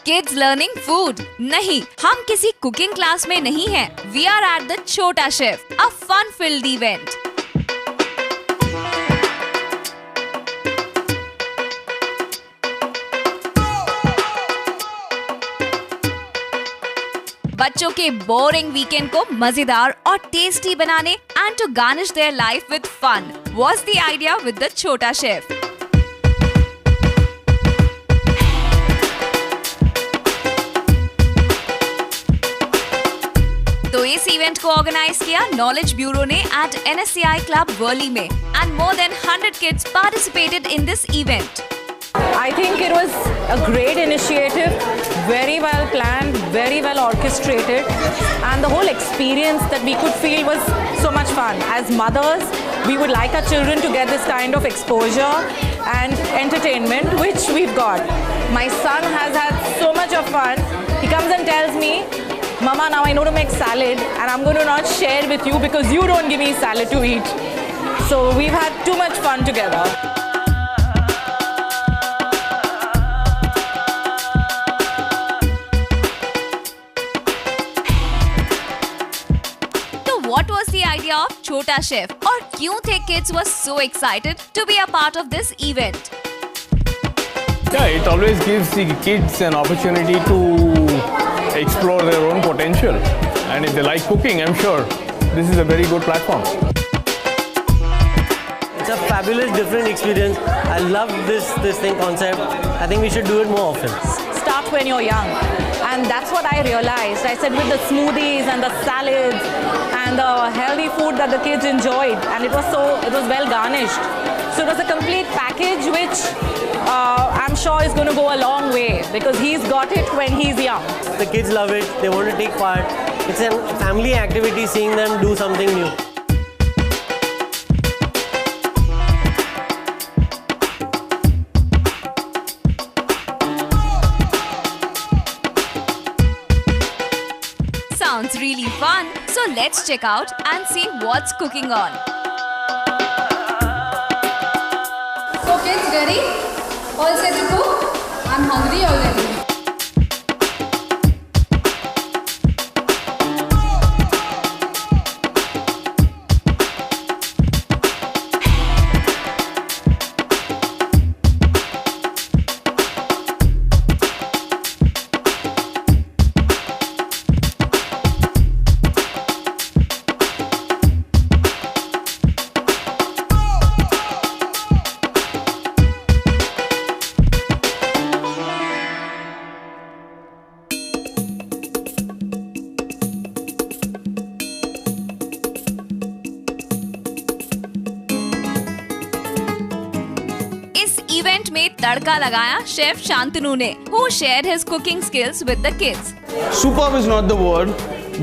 Kids learning food? नहीं, हम किसी cooking class में नहीं हैं. We are at the Chota Chef, a fun-filled event. बच्चों के बोरिंग वीकेंड को मजेदार और टेस्टी बनाने and to garnish their life with fun was the idea with the Chota Chef. तो इस इवेंट को ऑर्गेनाइज किया नॉलेज ब्यूरो ने एट NSCI क्लब वर्ली में and more than 100 kids participated in this event. I think it was a great initiative, very well planned, very well orchestrated, and the whole experience that we could feel was so much fun. As mothers, we would like our children to get this kind of exposure and entertainment, which we've got. My son has had so much of fun. He comes and tells me, Mama, now I know to make salad and I'm going to not share with you because you don't give me salad to eat. So we've had too much fun together. So what was the idea of Chota Chef? और क्यों थे kids were so excited to be a part of this event? Yeah, it always gives the kids an opportunity to explore their own potential, and if they like cooking, I'm sure this is a very good platform. It's a fabulous, different experience. I love this thing concept. I think we should do it more often. Start when you're young, and that's what I realized. I said with the smoothies and the salads and the healthy food that the kids enjoyed, and it was well garnished. So it was a complete package which I'm sure is going to go a long way because he's got it when he's young. The kids love it. They want to take part. It's a family activity, seeing them do something new. Sounds really fun. So let's check out and see what's cooking on. So kids, ready? All set to cook? I'm hungry already. Event में तड़का लगाया chef Shantanu ने, who shared his cooking skills with the kids. Superb is not the word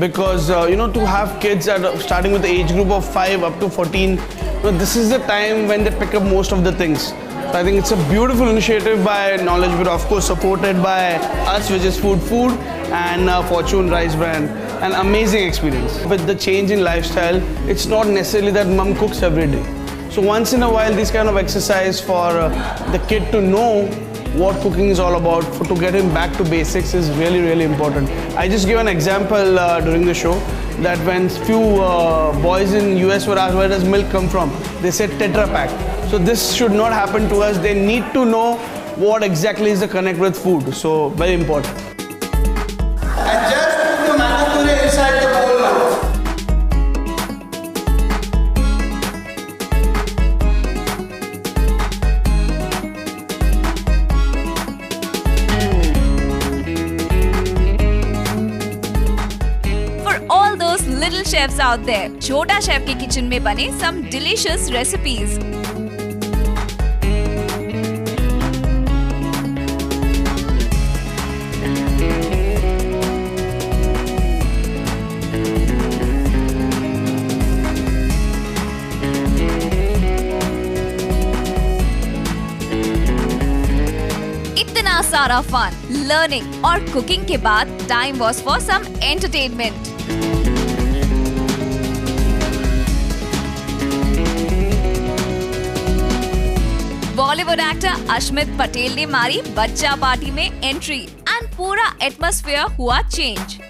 because to have kids starting with the age group of 5 up to 14, this is the time when they pick up most of the things. So I think it's a beautiful initiative by Knowledge Bureau, of course supported by us, which is Food and Fortune Rice brand. An amazing experience. With the change in lifestyle, it's not necessarily that mom cooks every day. So once in a while, this kind of exercise for the kid to know what cooking is all about, to get him back to basics is really, really important. I just gave an example during the show that when few boys in US were asked, where does milk come from? They said Tetra Pak. So this should not happen to us. They need to know what exactly is the connect with food. So very important. And just put the mango puree inside the bowl now. Little chefs out there, Chota Chef के kitchen में बने some delicious recipes. इतना सारा fun, learning और cooking के बाद time was for some entertainment. Bollywood actor Ashmit Patel ने मारी बच्चा पार्टी में एंट्री and पूरा atmosphere हुआ change.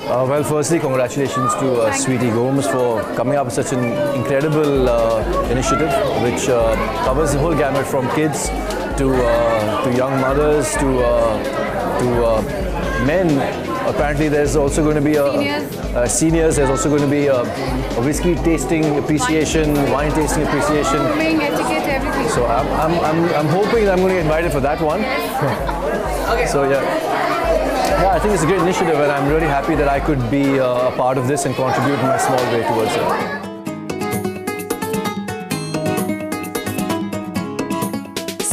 Well, firstly, congratulations to Sweetie Gomes for coming up with such an incredible initiative, which covers the whole gamut from kids to young mothers to men. Apparently, there's also going to be seniors. There's also going to be a whiskey tasting appreciation, wine tasting appreciation. Grooming, etiquette, everything. So I'm hoping that I'm going to get invited for that one. So yeah, I think it's a great initiative, and I'm really happy that I could be a part of this and contribute my small way towards it.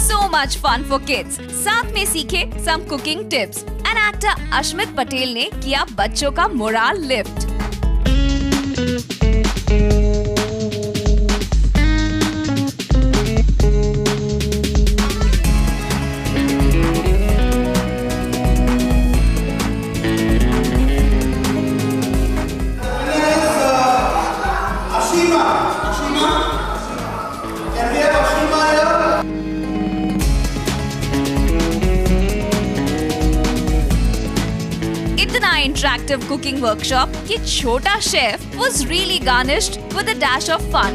So much fun for kids. साथ में सीखे some cooking tips. And actor Ashmit Patel ने किया बच्चों का morale lift. इतना interactive cooking workshop कि छोटा chef was really garnished with a dash of fun.